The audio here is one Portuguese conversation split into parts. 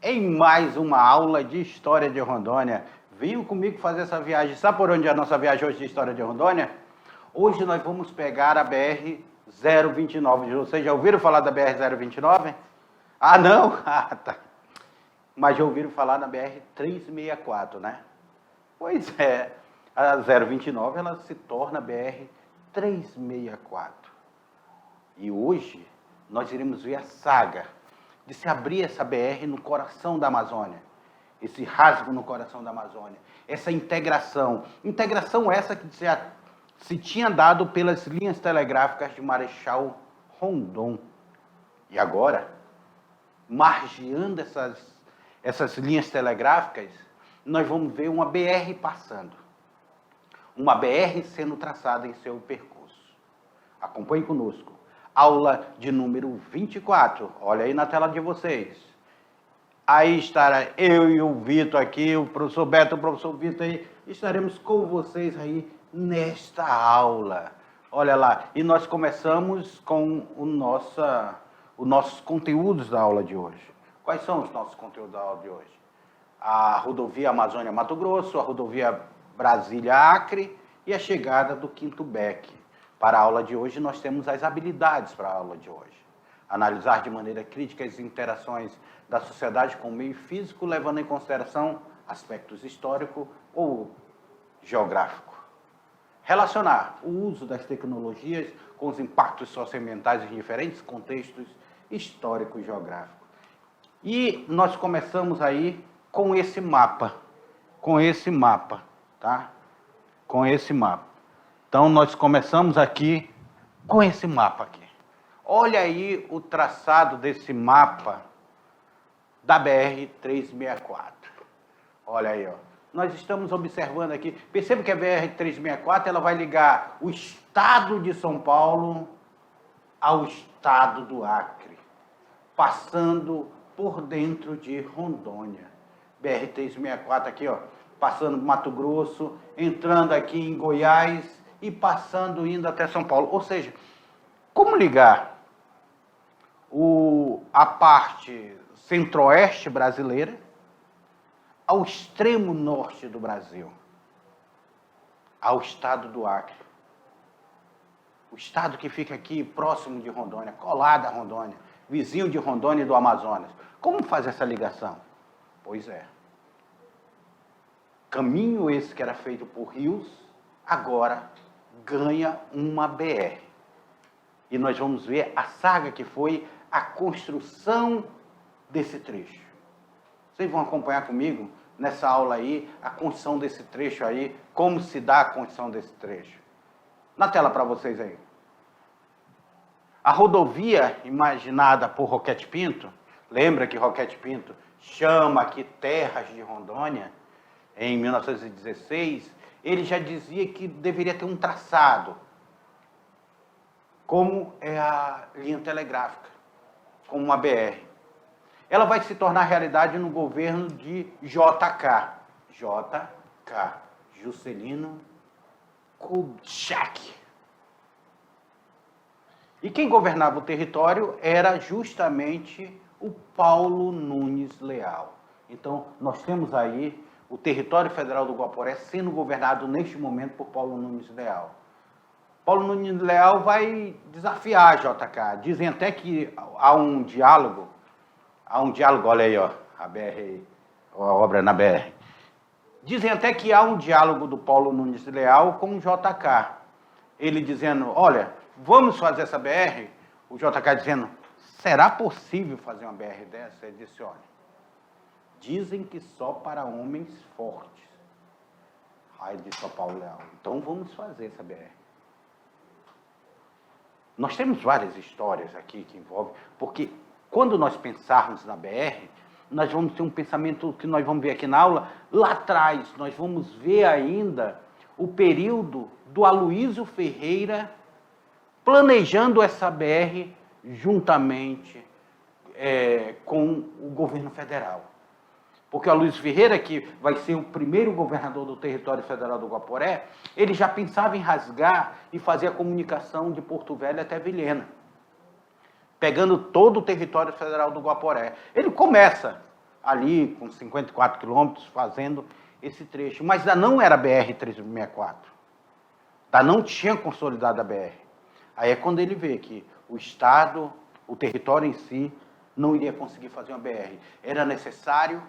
em mais uma aula de História de Rondônia. Venham comigo fazer essa viagem. Sabe por onde é a nossa viagem hoje de História de Rondônia? Hoje nós vamos pegar a BR-029. Vocês já ouviram falar da BR-029? Ah, não? Ah, tá. Mas já ouviram falar da BR-364, né? Pois é, a 029 ela se torna BR-364. E hoje nós iremos ver a saga de se abrir essa BR no coração da Amazônia. Esse rasgo no coração da Amazônia. Essa integração. Integração essa que se tinha dado pelas linhas telegráficas de Marechal Rondon. E agora, margeando essas linhas telegráficas, nós vamos ver uma BR passando. Uma BR sendo traçada em seu percurso. Acompanhe conosco. Aula de número 24. Olha aí na tela de vocês. Aí estará eu e o Vitor aqui, o professor Beto, o professor Vitor aí. Estaremos com vocês aí nesta aula. Olha lá. E nós começamos com os nossos conteúdos da aula de hoje. Quais são os nossos conteúdos da aula de hoje? A rodovia Amazônia-Mato Grosso, a rodovia Brasília-Acre e a chegada do quinto BEC. Para a aula de hoje, nós temos as habilidades para a aula de hoje. Analisar de maneira crítica as interações da sociedade com o meio físico, levando em consideração aspectos histórico ou geográfico. Relacionar o uso das tecnologias com os impactos socioambientais em diferentes contextos histórico e geográfico. E nós começamos aí com esse mapa, tá? Com esse mapa. Então, nós começamos aqui com esse mapa aqui. Olha aí o traçado desse mapa da BR-364. Olha aí, ó. Nós estamos observando aqui. Perceba que a BR-364 ela vai ligar o estado de São Paulo ao estado do Acre, passando por dentro de Rondônia. BR-364 aqui, ó, passando Mato Grosso, entrando aqui em Goiás e passando, indo até São Paulo. Ou seja, como ligar a parte centro-oeste brasileira ao extremo norte do Brasil, ao estado do Acre. O estado que fica aqui próximo de Rondônia, colado a Rondônia, vizinho de Rondônia e do Amazonas. Como fazer essa ligação? Pois é. Caminho esse que era feito por rios, agora ganha uma BR. E nós vamos ver a saga que foi a construção desse trecho. Vocês vão acompanhar comigo nessa aula aí, a construção desse trecho aí, como se dá a construção desse trecho. Na tela para vocês aí. A rodovia imaginada por Roquete Pinto, lembra que Roquete Pinto chama aqui terras de Rondônia, em 1916, ele já dizia que deveria ter um traçado, como é a linha telegráfica, como uma BR. Ela vai se tornar realidade no governo de JK, Juscelino Kubitschek. E quem governava o território era justamente o Paulo Nunes Leal. Então, nós temos aí o território federal do Guaporé sendo governado neste momento por Paulo Nunes Leal. Paulo Nunes Leal vai desafiar a JK. Dizem até que há um diálogo, olha aí, ó, a BR, a obra na BR. Dizem até que há um diálogo do Paulo Nunes Leal com o JK. Ele dizendo, olha, vamos fazer essa BR? O JK dizendo, será possível fazer uma BR dessa? Ele disse, olha, dizem que só para homens fortes. Aí disse ao Paulo Leal, então vamos fazer essa BR. Nós temos várias histórias aqui que envolvem, porque quando nós pensarmos na BR, nós vamos ter um pensamento que nós vamos ver aqui na aula, lá atrás, nós vamos ver ainda o período do Aloísio Ferreira planejando essa BR juntamente com o governo federal. Porque o Aloísio Ferreira, que vai ser o primeiro governador do território federal do Guaporé, ele já pensava em rasgar e fazer a comunicação de Porto Velho até Vilhena, pegando todo o território federal do Guaporé. Ele começa ali com 54 quilômetros fazendo esse trecho. Mas ainda não era BR-364. Ainda não tinha consolidado a BR. Aí é quando ele vê que o Estado, o território em si, não iria conseguir fazer uma BR. Era necessário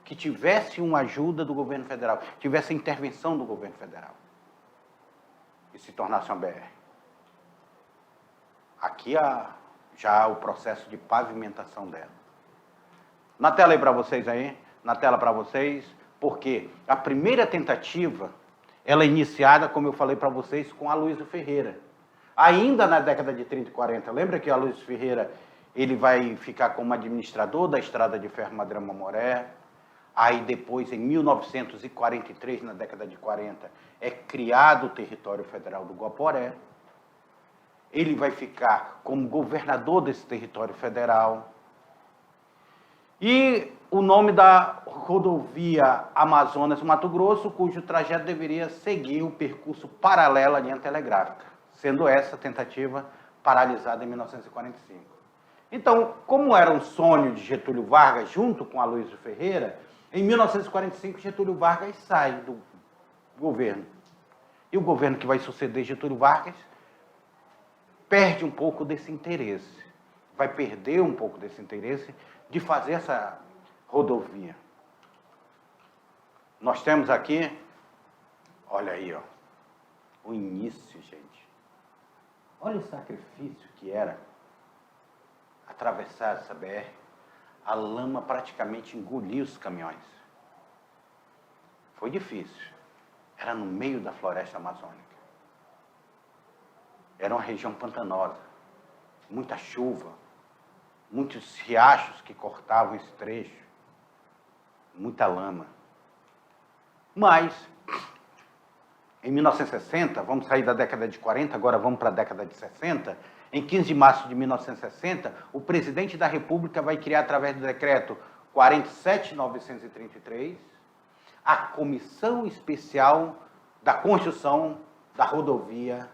que tivesse uma ajuda do governo federal, tivesse a intervenção do governo federal e se tornasse uma BR. Aqui já o processo de pavimentação dela. Na tela aí para vocês aí, na tela para vocês, porque a primeira tentativa, ela é iniciada, como eu falei para vocês, com Aloysio Ferreira. Ainda na década de 30 e 40, lembra que Aloysio Ferreira, ele vai ficar como administrador da Estrada de Ferro Madeira Mamoré. Aí depois, em 1943, na década de 40, é criado o território federal do Guaporé. Ele vai ficar como governador desse território federal. E o nome da rodovia Amazonas-Mato Grosso, cujo trajeto deveria seguir o percurso paralelo à linha telegráfica, sendo essa tentativa paralisada em 1945. Então, como era um sonho de Getúlio Vargas, junto com Aloysio Ferreira, em 1945, Getúlio Vargas sai do governo. E o governo que vai suceder Getúlio Vargas perde um pouco desse interesse. Vai perder um pouco desse interesse de fazer essa rodovia. Nós temos aqui, olha aí, ó, o início, gente. Olha o sacrifício que era atravessar essa BR. A lama praticamente engoliu os caminhões. Foi difícil. Era no meio da floresta amazônica. Era uma região pantanosa. Muita chuva. Muitos riachos que cortavam esse trecho. Muita lama. Mas, em 1960, vamos sair da década de 40, agora vamos para a década de 60, em 15 de março de 1960, o presidente da República vai criar, através do decreto 47.933, a Comissão Especial da Construção da Rodovia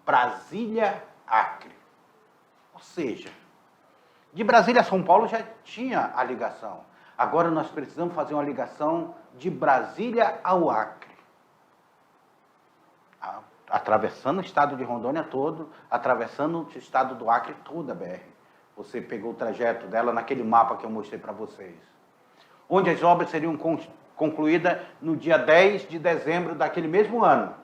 Brasília-Acre. Ou seja, de Brasília a São Paulo já tinha a ligação. Agora nós precisamos fazer uma ligação de Brasília ao Acre. Atravessando o estado de Rondônia todo, atravessando o estado do Acre toda a BR. Você pegou o trajeto dela naquele mapa que eu mostrei para vocês. Onde as obras seriam concluídas no dia 10 de dezembro daquele mesmo ano.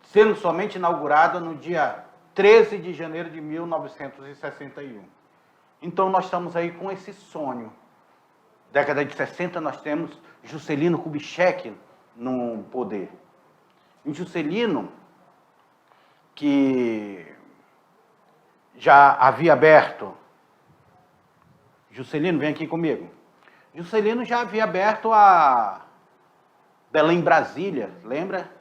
Sendo somente inaugurada no dia 13 de janeiro de 1961. Então nós estamos aí com esse sonho. Década de 60 nós temos Juscelino Kubitschek no poder. E Juscelino, que já havia aberto... Juscelino, vem aqui comigo. Juscelino já havia aberto a Belém-Brasília, lembra?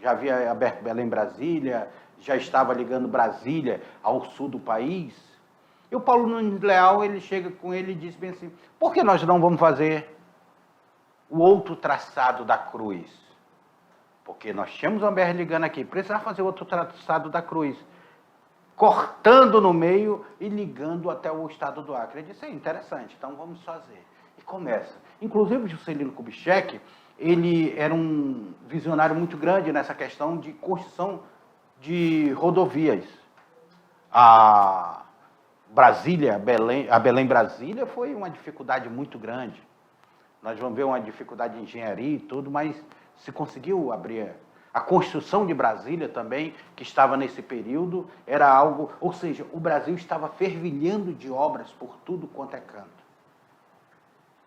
Já havia aberto Belém-Brasília, já estava ligando Brasília ao sul do país. E o Paulo Nunes Leal, ele chega com ele e diz bem assim, por que nós não vamos fazer o outro traçado da cruz? Porque nós tínhamos uma BR ligando aqui, precisava fazer outro traçado da cruz, cortando no meio e ligando até o estado do Acre. Ele disse, é interessante, então vamos fazer. E começa. Inclusive o Juscelino Kubitschek, ele era um visionário muito grande nessa questão de construção de rodovias. A Belém-Brasília foi uma dificuldade muito grande. Nós vamos ver uma dificuldade de engenharia e tudo, mas se conseguiu abrir. A construção de Brasília também, que estava nesse período, era algo... Ou seja, o Brasil estava fervilhando de obras por tudo quanto é canto.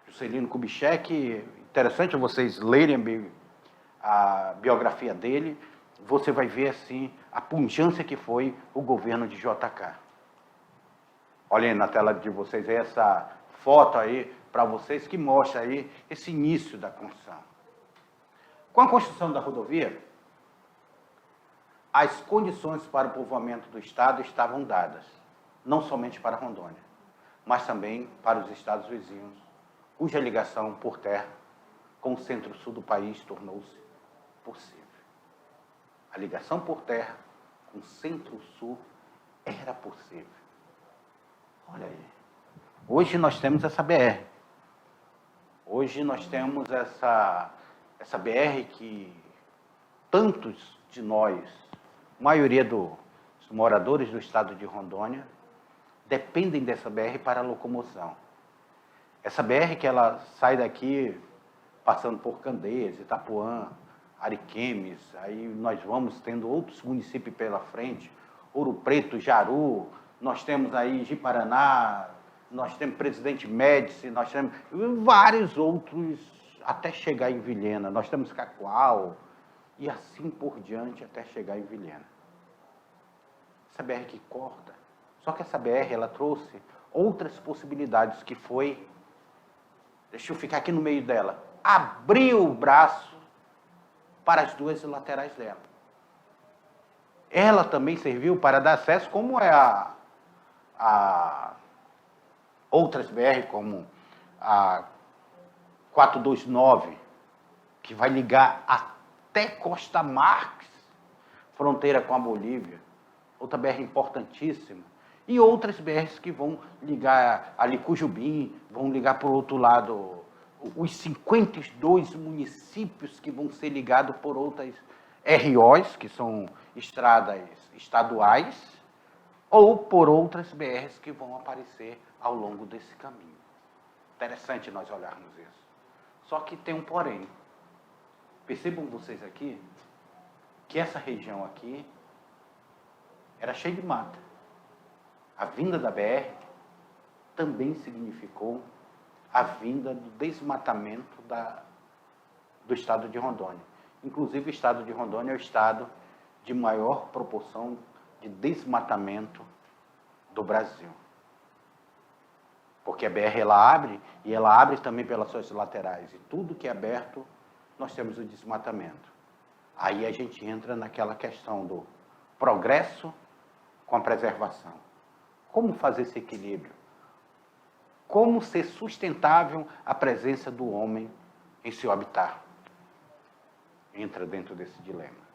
Juscelino Kubitschek, interessante vocês lerem a biografia dele, você vai ver, assim, a pujança que foi o governo de JK. Olhem na tela de vocês essa foto aí, para vocês, que mostra aí esse início da construção. Com a construção da rodovia, as condições para o povoamento do estado estavam dadas, não somente para Rondônia, mas também para os estados vizinhos, cuja ligação por terra com o centro-sul do país tornou-se possível. A ligação por terra com o centro-sul era possível. Olha aí. Hoje nós temos essa BR. Hoje nós temos essa BR que tantos de nós, maioria dos moradores do estado de Rondônia, dependem dessa BR para a locomoção. Essa BR que ela sai daqui, passando por Candeias, Itapuã, Ariquemes, aí nós vamos tendo outros municípios pela frente, Ouro Preto, Jaru, nós temos aí Ji-Paraná, nós temos Presidente Médici, nós temos vários outros, até chegar em Vilhena, nós temos Cacoal, e assim por diante até chegar em Vilhena. Essa BR que corta, só que essa BR ela trouxe outras possibilidades, que foi, deixa eu ficar aqui no meio dela, abriu o braço para as duas laterais dela. Ela também serviu para dar acesso, como é a outras BR, como a 429, que vai ligar até Costa Marques, fronteira com a Bolívia, outra BR importantíssima, e outras BRs que vão ligar ali Cujubim, vão ligar para o outro lado, os 52 municípios que vão ser ligados por outras ROs, que são estradas estaduais, ou por outras BRs que vão aparecer ao longo desse caminho. Interessante nós olharmos isso. Só que tem um porém. Percebam vocês aqui que essa região aqui era cheia de mata. A vinda da BR também significou a vinda do desmatamento do estado de Rondônia. Inclusive, o estado de Rondônia é o estado de maior proporção de desmatamento do Brasil. Porque a BR ela abre, e ela abre também pelas suas laterais. E tudo que é aberto, nós temos o desmatamento. Aí a gente entra naquela questão do progresso com a preservação. Como fazer esse equilíbrio? Como ser sustentável a presença do homem em seu habitat? Entra dentro desse dilema.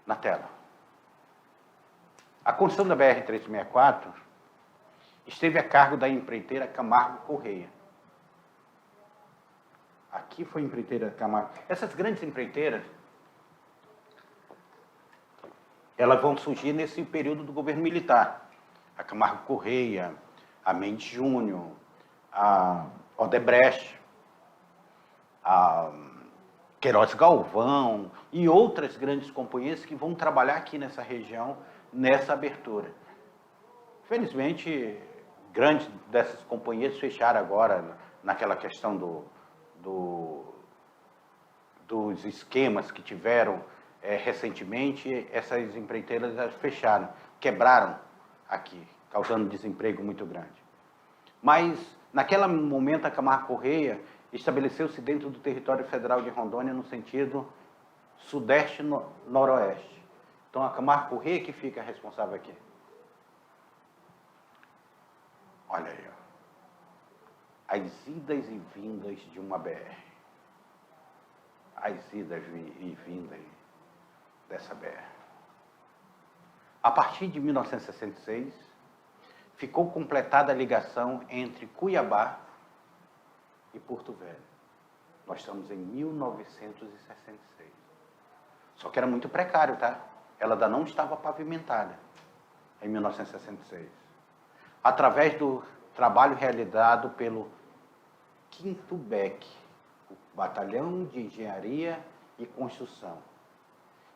Na tela. A construção da BR-364 esteve a cargo da empreiteira Camargo Correia. Aqui foi a empreiteira Camargo. Essas grandes empreiteiras, elas vão surgir nesse período do governo militar. A Camargo Correia, a Mendes Júnior, a Odebrecht, a Queiroz Galvão e outras grandes companhias que vão trabalhar aqui nessa região, nessa abertura. Felizmente, grandes dessas companhias fecharam agora naquela questão dos esquemas que tiveram recentemente. Essas empreiteiras fecharam, quebraram aqui, causando desemprego muito grande. Mas, naquele momento, a Camargo Correia estabeleceu-se dentro do território federal de Rondônia no sentido sudeste-noroeste. Então, a Camargo Correia que fica responsável aqui. Olha aí, ó. As idas e vindas de uma BR. As idas e vindas dessa BR. A partir de 1966, ficou completada a ligação entre Cuiabá e Porto Velho. Nós estamos em 1966. Só que era muito precário, tá? Ela ainda não estava pavimentada em 1966. Através do trabalho realizado pelo 5º BEC, o Batalhão de Engenharia e Construção,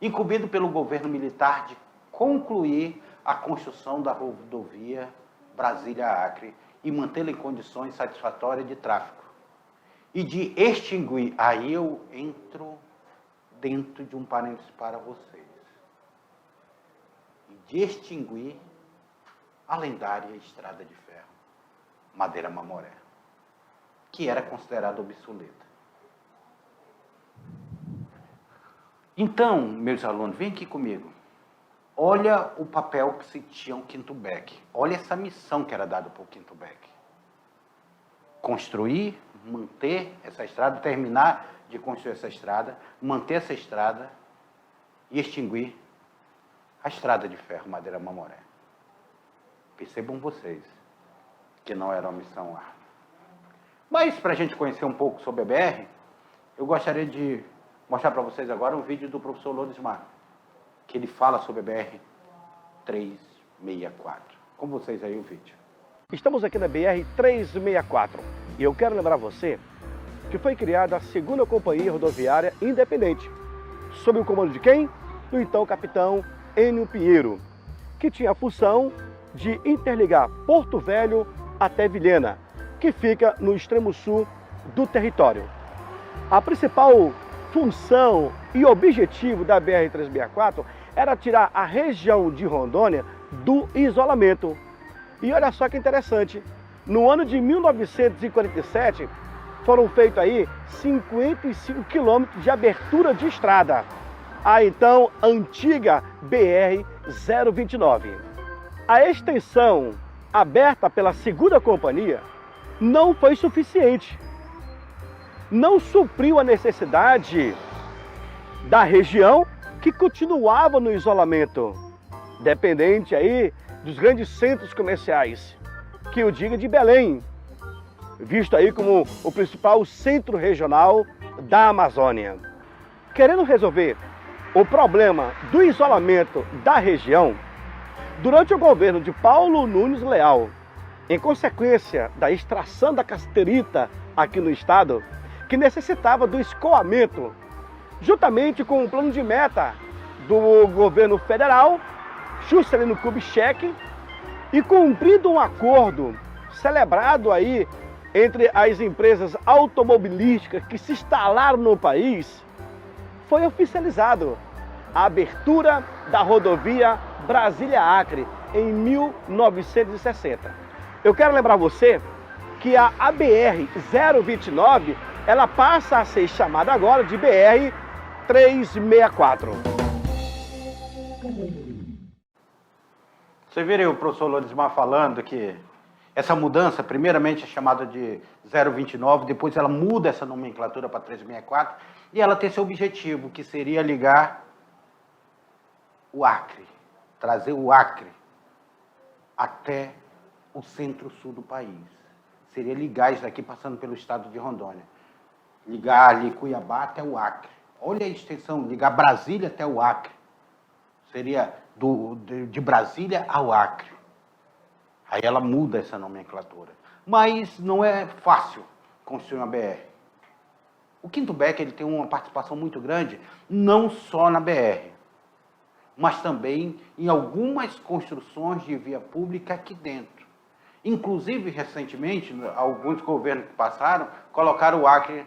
incumbido pelo governo militar de concluir a construção da rodovia Brasília-Acre e mantê-la em condições satisfatórias de tráfego, e de extinguir, aí eu entro dentro de um parênteses para vocês, e de extinguir a lendária Estrada de Ferro Madeira Mamoré, que era considerada obsoleta. Então, meus alunos, vem aqui comigo. Olha o papel que se tinha o 5º BEC. Olha essa missão que era dada por 5º BEC. Construir, manter essa estrada, terminar de construir essa estrada, manter essa estrada e extinguir a Estrada de Ferro Madeira Mamoré. Percebam vocês, que não era uma missão árdua. Mas, para a gente conhecer um pouco sobre a BR, eu gostaria de mostrar para vocês agora um vídeo do professor Lodismar, que ele fala sobre a BR-364. Com vocês aí o vídeo. Estamos aqui na BR-364 e eu quero lembrar você que foi criada a segunda companhia rodoviária independente, sob o comando de quem? Do então capitão Enio Pinheiro, que tinha a função de interligar Porto Velho até Vilhena, que fica no extremo sul do território. A principal função e objetivo da BR-364 era tirar a região de Rondônia do isolamento. E olha só que interessante, no ano de 1947 foram feitos aí 55 quilômetros de abertura de estrada, a então antiga BR-029. A extensão aberta pela segunda companhia não foi suficiente. Não supriu a necessidade da região que continuava no isolamento, dependente aí dos grandes centros comerciais, que eu diga de Belém, visto aí como o principal centro regional da Amazônia. Querendo resolver o problema do isolamento da região, durante o governo de Paulo Nunes Leal, em consequência da extração da casterita aqui no estado, que necessitava do escoamento, juntamente com o plano de meta do governo federal, Juscelino Kubitschek, e cumprindo um acordo celebrado aí entre as empresas automobilísticas que se instalaram no país, foi oficializado a abertura da rodovia Brasília-Acre em 1960. Eu quero lembrar você que a BR-029, ela passa a ser chamada agora de BR-364. Você viu aí o professor Lodismar falando que essa mudança, primeiramente é chamada de 029, depois ela muda essa nomenclatura para 364, e ela tem seu objetivo, que seria ligar o Acre, trazer o Acre até o centro-sul do país. Seria ligar isso daqui passando pelo estado de Rondônia. Ligar ali Cuiabá até o Acre. Olha a extensão, ligar Brasília até o Acre. Seria de Brasília ao Acre. Aí ela muda essa nomenclatura. Mas não é fácil construir uma BR. O Quinto BEC ele tem uma participação muito grande, não só na BR, mas também em algumas construções de via pública aqui dentro. Inclusive, recentemente, alguns governos que passaram, colocaram o Acre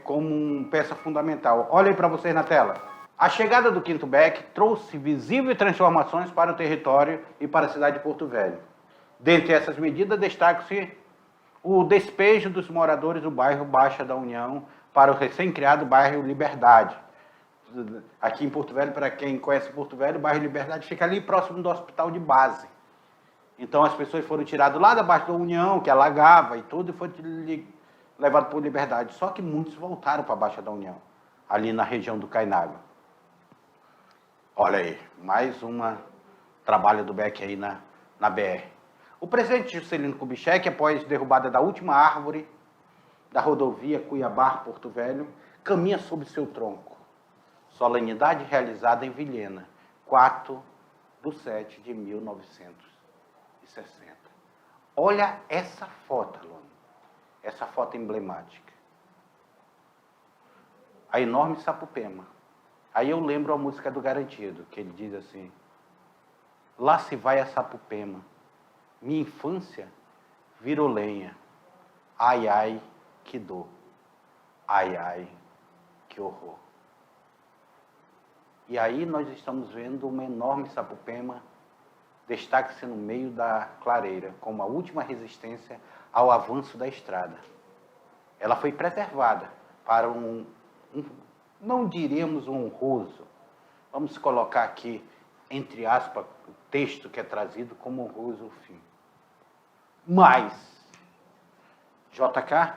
como uma peça fundamental. Olha aí para vocês na tela. A chegada do Quinto BEC trouxe visíveis transformações para o território e para a cidade de Porto Velho. Dentre essas medidas, destaca-se o despejo dos moradores do bairro Baixa da União para o recém-criado bairro Liberdade. Aqui em Porto Velho, para quem conhece Porto Velho, o bairro Liberdade fica ali próximo do hospital de base. Então as pessoas foram tiradas lá da Baixa da União, que alagava e tudo, e foram levadas por Liberdade. Só que muitos voltaram para a Baixa da União, ali na região do Cainaga. Olha aí, mais um trabalho do BEC aí na BR. O presidente Juscelino Kubitschek, após derrubada da última árvore da rodovia Cuiabá-Porto Velho, caminha sob seu tronco. Solenidade realizada em Vilhena, 4/7/1960. Olha essa foto, aluno. Essa foto emblemática. A enorme Sapupema. Aí eu lembro a música do Garantido, que ele diz assim: lá se vai a Sapupema, minha infância virou lenha. Ai, ai, que dor. Ai, ai, que horror. E aí nós estamos vendo uma enorme Sapupema destaque-se no meio da clareira, como a última resistência ao avanço da estrada. Ela foi preservada para não diríamos um honroso, vamos colocar aqui, entre aspas, o texto que é trazido como honroso fim. Mas, JK,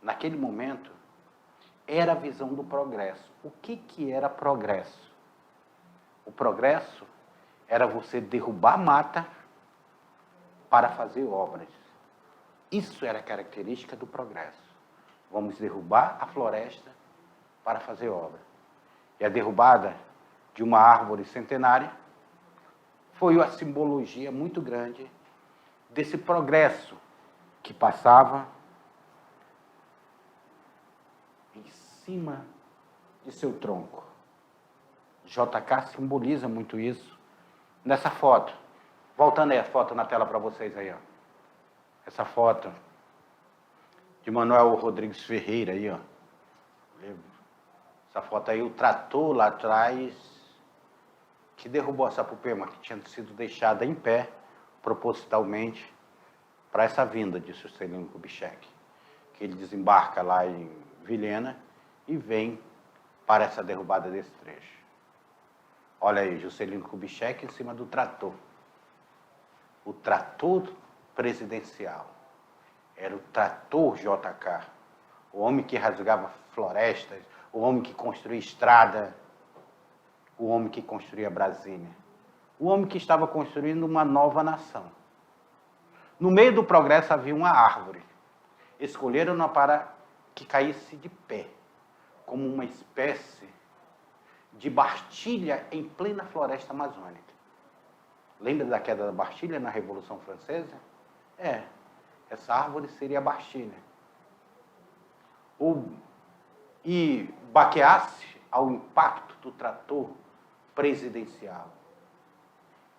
naquele momento, era a visão do progresso. O que era progresso? O progresso era você derrubar a mata para fazer obras. Isso era característica do progresso. Vamos derrubar a floresta para fazer obra. E a derrubada de uma árvore centenária foi uma simbologia muito grande desse progresso que passava em cima de seu tronco. JK simboliza muito isso nessa foto. Voltando aí a foto na tela para vocês aí, ó. Essa foto de Manuel Rodrigues Ferreira aí, ó. Essa foto aí, o trator lá atrás que derrubou a Sapupema, que tinha sido deixada em pé propositalmente para essa vinda de Juscelino Kubitschek, que ele desembarca lá em Vilhena e vem para essa derrubada desse trecho. Olha aí, Juscelino Kubitschek em cima do trator. O trator presidencial. Era o trator JK. O homem que rasgava florestas, o homem que construía estrada, o homem que construía Brasília. O homem que estava construindo uma nova nação. No meio do progresso havia uma árvore. Escolheram-na para que caísse de pé, como uma espécie de Bastilha em plena floresta amazônica. Lembra da queda da Bastilha na Revolução Francesa? Essa árvore seria a Bastilha. E baqueasse ao impacto do trator presidencial.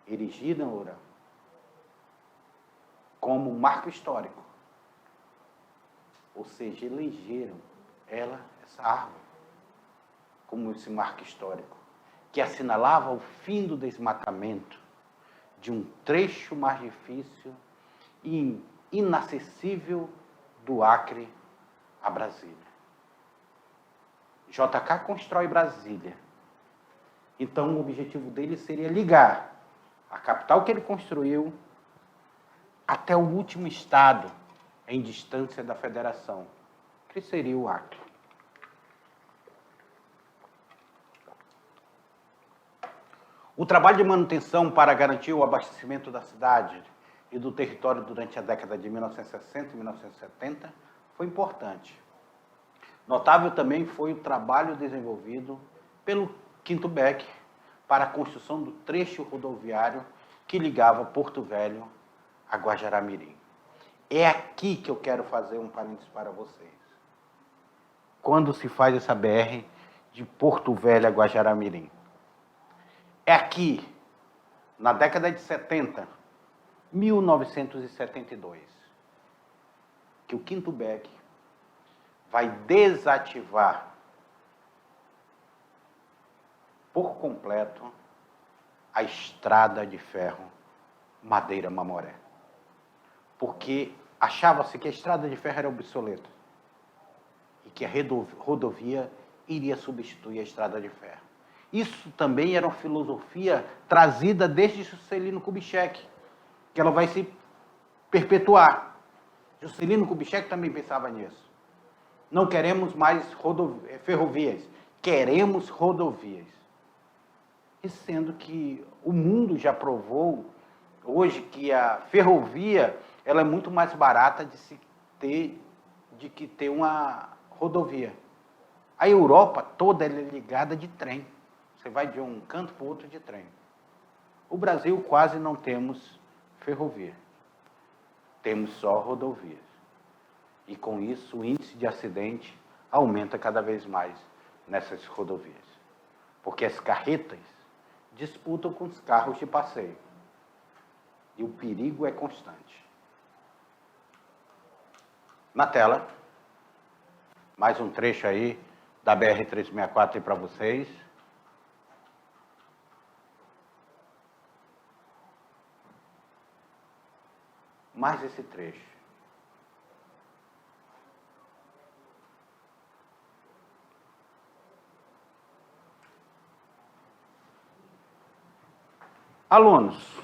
Erigiram-na como um marco histórico. Ou seja, elegeram essa árvore, como esse marco histórico, que assinalava o fim do desmatamento de um trecho mais difícil e inacessível do Acre a Brasília. JK constrói Brasília. Então, o objetivo dele seria ligar a capital que ele construiu até o último estado em distância da federação, que seria o Acre. O trabalho de manutenção para garantir o abastecimento da cidade e do território durante a década de 1960 e 1970 foi importante. Notável também foi o trabalho desenvolvido pelo Quinto Beck para a construção do trecho rodoviário que ligava Porto Velho a Guajará-Mirim. É aqui que eu quero fazer um parênteses para vocês. Quando se faz essa BR de Porto Velho a Guajará-Mirim? É aqui, na década de 70, 1972, que o Quinto Beck vai desativar por completo a estrada de ferro Madeira-Mamoré. Porque achava-se que a estrada de ferro era obsoleta e que a rodovia iria substituir a estrada de ferro. Isso também era uma filosofia trazida desde Juscelino Kubitschek, que ela vai se perpetuar. Juscelino Kubitschek também pensava nisso. Não queremos mais ferrovias, queremos rodovias. E sendo que o mundo já provou hoje que a ferrovia ela é muito mais barata de que ter uma rodovia. A Europa toda ela é ligada de trem. Você vai de um canto para o outro de trem. O Brasil quase não temos ferrovia. Temos só rodovias. E com isso o índice de acidente aumenta cada vez mais nessas rodovias. Porque as carretas disputam com os carros de passeio. E o perigo é constante. Na tela, mais um trecho aí da BR-364 para vocês. Mais esse trecho. Alunos,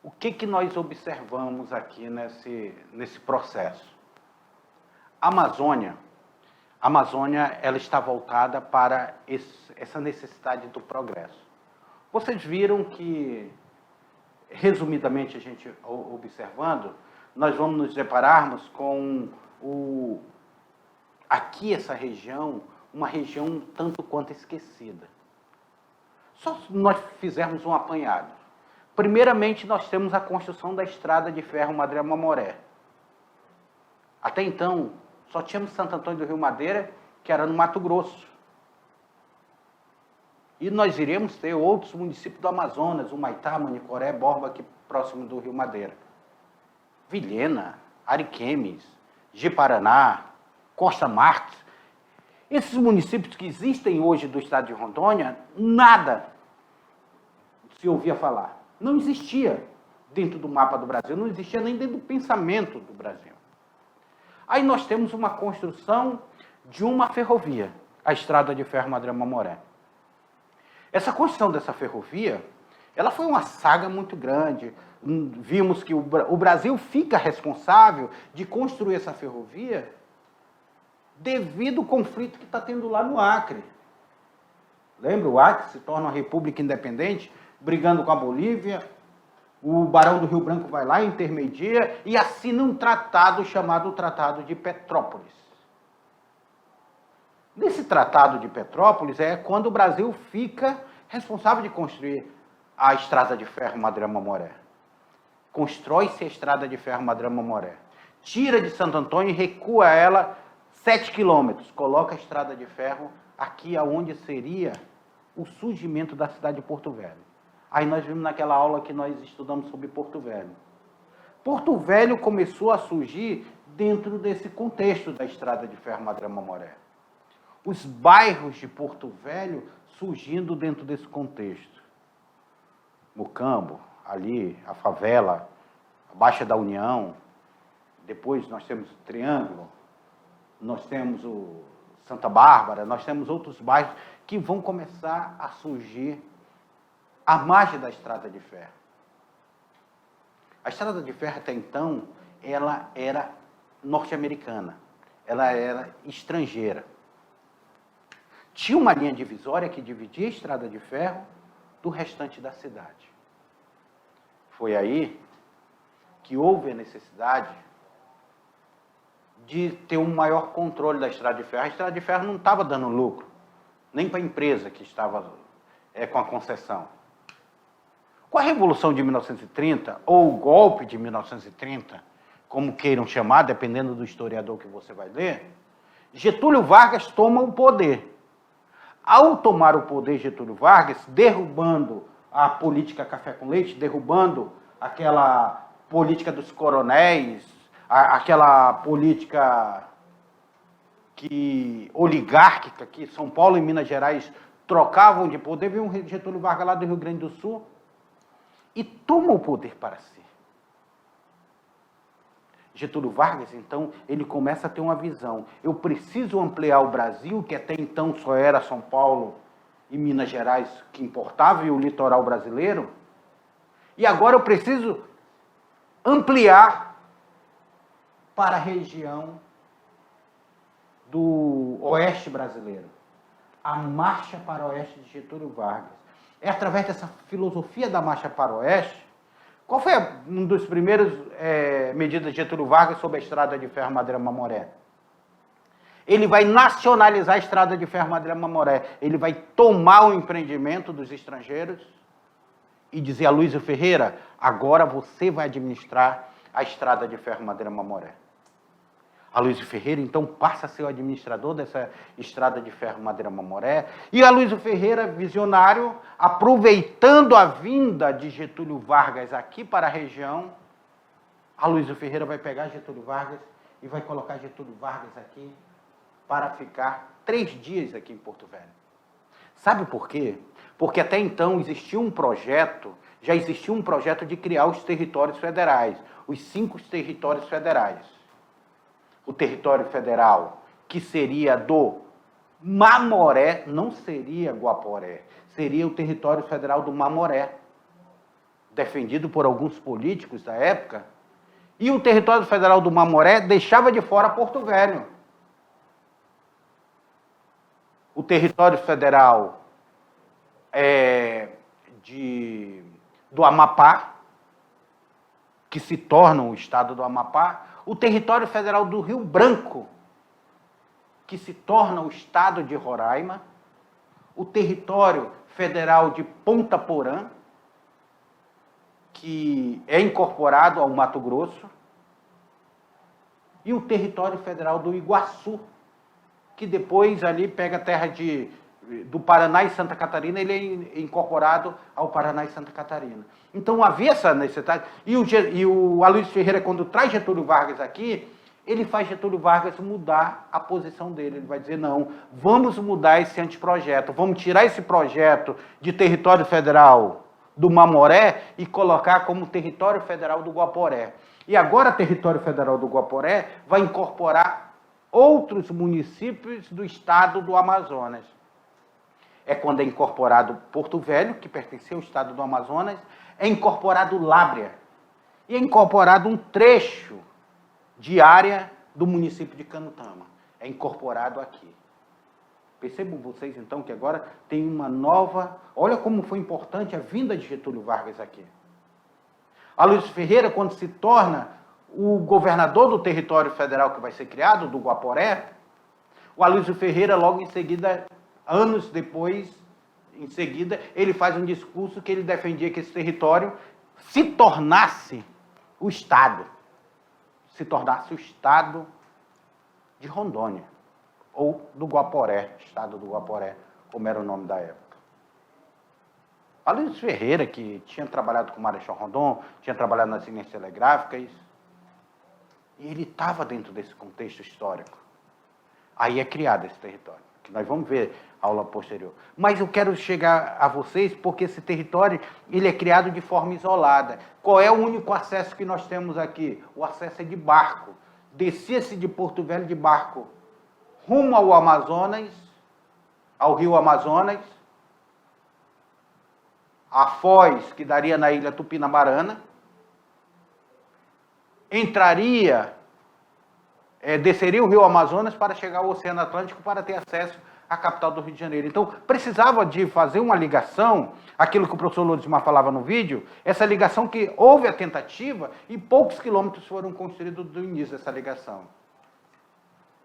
o que nós observamos aqui nesse processo? A Amazônia, ela está voltada para essa necessidade do progresso. Vocês viram que resumidamente, a gente observando, nós vamos nos depararmos com aqui essa região, uma região tanto quanto esquecida. Só se nós fizermos um apanhado. Primeiramente, nós temos a construção da estrada de ferro Madeira-Mamoré. Até então, só tínhamos Santo Antônio do Rio Madeira, que era no Mato Grosso. E nós iremos ter outros municípios do Amazonas, Humaitá, Manicoré, Borba, aqui próximo do Rio Madeira. Vilhena, Ariquemes, Ji-Paraná, Costa Marques. Esses municípios que existem hoje do estado de Rondônia, nada se ouvia falar. Não existia dentro do mapa do Brasil, não existia nem dentro do pensamento do Brasil. Aí nós temos uma construção de uma ferrovia, a Estrada de Ferro Madeira-Mamoré. Essa construção dessa ferrovia, ela foi uma saga muito grande. Vimos que o Brasil fica responsável de construir essa ferrovia devido ao conflito que está tendo lá no Acre. Lembra? O Acre se torna uma república independente, brigando com a Bolívia. O Barão do Rio Branco vai lá, intermedia e assina um tratado chamado Tratado de Petrópolis. Nesse Tratado de Petrópolis é quando o Brasil fica responsável de construir a Estrada de Ferro Madeira-Mamoré. Constrói-se a Estrada de Ferro Madeira-Mamoré. Tira de Santo Antônio e recua ela 7 quilômetros. Coloca a Estrada de Ferro aqui aonde seria o surgimento da cidade de Porto Velho. Aí nós vimos naquela aula que nós estudamos sobre Porto Velho. Porto Velho começou a surgir dentro desse contexto da Estrada de Ferro Madeira-Mamoré. Os bairros de Porto Velho surgindo dentro desse contexto. Mocambo, ali, a favela, a Baixa da União, depois nós temos o Triângulo, nós temos o Santa Bárbara, nós temos outros bairros que vão começar a surgir à margem da Estrada de Ferro. A Estrada de Ferro, até então, ela era norte-americana, ela era estrangeira. Tinha uma linha divisória que dividia a Estrada de Ferro do restante da cidade. Foi aí que houve a necessidade de ter um maior controle da Estrada de Ferro. A Estrada de Ferro não estava dando lucro, nem para a empresa que estava com a concessão. Com a Revolução de 1930, ou o golpe de 1930, como queiram chamar, dependendo do historiador que você vai ler, Getúlio Vargas toma o poder. Ao tomar o poder Getúlio Vargas, derrubando a política café com leite, derrubando aquela política dos coronéis, aquela política oligárquica que São Paulo e Minas Gerais trocavam de poder, veio um Getúlio Vargas lá do Rio Grande do Sul e toma o poder para si. Getúlio Vargas, então, ele começa a ter uma visão. Eu preciso ampliar o Brasil, que até então só era São Paulo e Minas Gerais que importava, e o litoral brasileiro. E agora eu preciso ampliar para a região do oeste brasileiro. A marcha para o oeste de Getúlio Vargas. É através dessa filosofia da marcha para o oeste. Qual foi uma das primeiras medidas de Getúlio Vargas sobre a Estrada de Ferro Madeira-Mamoré? Ele vai nacionalizar a Estrada de Ferro Madeira-Mamoré. Ele vai tomar o empreendimento dos estrangeiros e dizer a Luísio Ferreira, agora você vai administrar a Estrada de Ferro Madeira-Mamoré. Aloysio Ferreira, então, passa a ser o administrador dessa Estrada de Ferro Madeira-Mamoré. E Aloysio Ferreira, visionário, aproveitando a vinda de Getúlio Vargas aqui para a região, Aloysio Ferreira vai pegar Getúlio Vargas e vai colocar Getúlio Vargas aqui para ficar 3 dias aqui em Porto Velho. Sabe por quê? Porque até então existia um projeto, já existia um projeto de criar os territórios federais, os 5 territórios federais. O território federal, que seria do Mamoré, não seria Guaporé, seria o território federal do Mamoré, defendido por alguns políticos da época, e o território federal do Mamoré deixava de fora Porto Velho. O território federal do Amapá que se tornam o estado do Amapá, o território federal do Rio Branco, que se torna o estado de Roraima, o território federal de Ponta Porã, que é incorporado ao Mato Grosso, e o território federal do Iguaçu, que depois ali pega a terra do Paraná e Santa Catarina, ele é incorporado ao Paraná e Santa Catarina. Então havia essa necessidade. E o Aloysio Ferreira, quando traz Getúlio Vargas aqui, ele faz Getúlio Vargas mudar a posição dele. Ele vai dizer, não, vamos mudar esse anteprojeto, vamos tirar esse projeto de território federal do Mamoré e colocar como território federal do Guaporé. E agora, território federal do Guaporé vai incorporar outros municípios do estado do Amazonas. É quando é incorporado Porto Velho, que pertencia ao estado do Amazonas, é incorporado Lábrea, e é incorporado um trecho de área do município de Canutama. É incorporado aqui. Percebam vocês, então, que agora tem uma nova... Olha como foi importante a vinda de Getúlio Vargas aqui. Aloysio Ferreira, quando se torna o governador do território federal que vai ser criado, do Guaporé, o Aloysio Ferreira, logo em seguida, anos depois, em seguida, ele faz um discurso que ele defendia que esse território se tornasse o Estado. Se tornasse o Estado de Rondônia, ou do Guaporé, Estado do Guaporé, como era o nome da época. Aloysio Ferreira, que tinha trabalhado com o Marechal Rondon, tinha trabalhado nas linhas telegráficas, e ele estava dentro desse contexto histórico. Aí é criado esse território, que nós vamos ver a aula posterior. Mas eu quero chegar a vocês porque esse território ele é criado de forma isolada. Qual é o único acesso que nós temos aqui? O acesso é de barco. Descia-se de Porto Velho de barco rumo ao Amazonas, ao rio Amazonas, a foz que daria na ilha Tupinamarana, desceria o rio Amazonas para chegar ao Oceano Atlântico para ter acesso à capital do Rio de Janeiro. Então, precisava de fazer uma ligação, aquilo que o professor Lodismar falava no vídeo, essa ligação que houve a tentativa e poucos quilômetros foram construídos do início dessa ligação.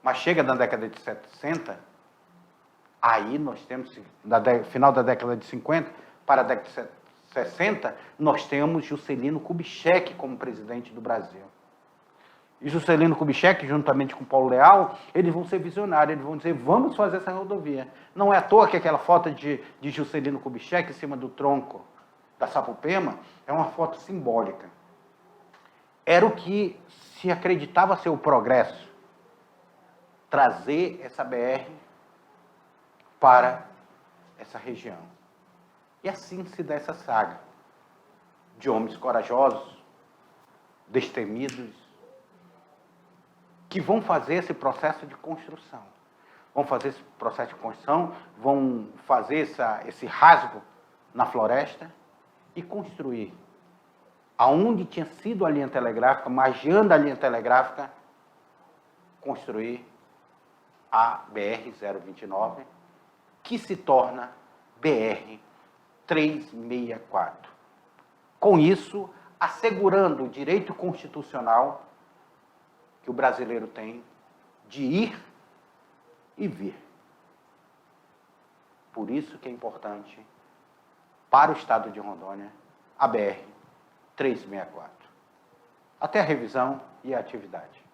Mas chega na década de 60, aí nós temos, final da década de 50, para a década de 60, nós temos Juscelino Kubitschek como presidente do Brasil. E Juscelino Kubitschek, juntamente com Paulo Leal, eles vão ser visionários, eles vão dizer, vamos fazer essa rodovia. Não é à toa que aquela foto de Juscelino Kubitschek em cima do tronco da Sapopema é uma foto simbólica. Era o que se acreditava ser o progresso, trazer essa BR para essa região. E assim se dá essa saga de homens corajosos, destemidos, que vão fazer esse processo de construção. Vão fazer esse processo de construção, vão fazer esse rasgo na floresta e construir. Aonde tinha sido a linha telegráfica, margeando a linha telegráfica, construir a BR-029, que se torna BR-364. Com isso, assegurando o direito constitucional que o brasileiro tem de ir e vir. Por isso que é importante, para o estado de Rondônia, a BR-364. Até a revisão e a atividade.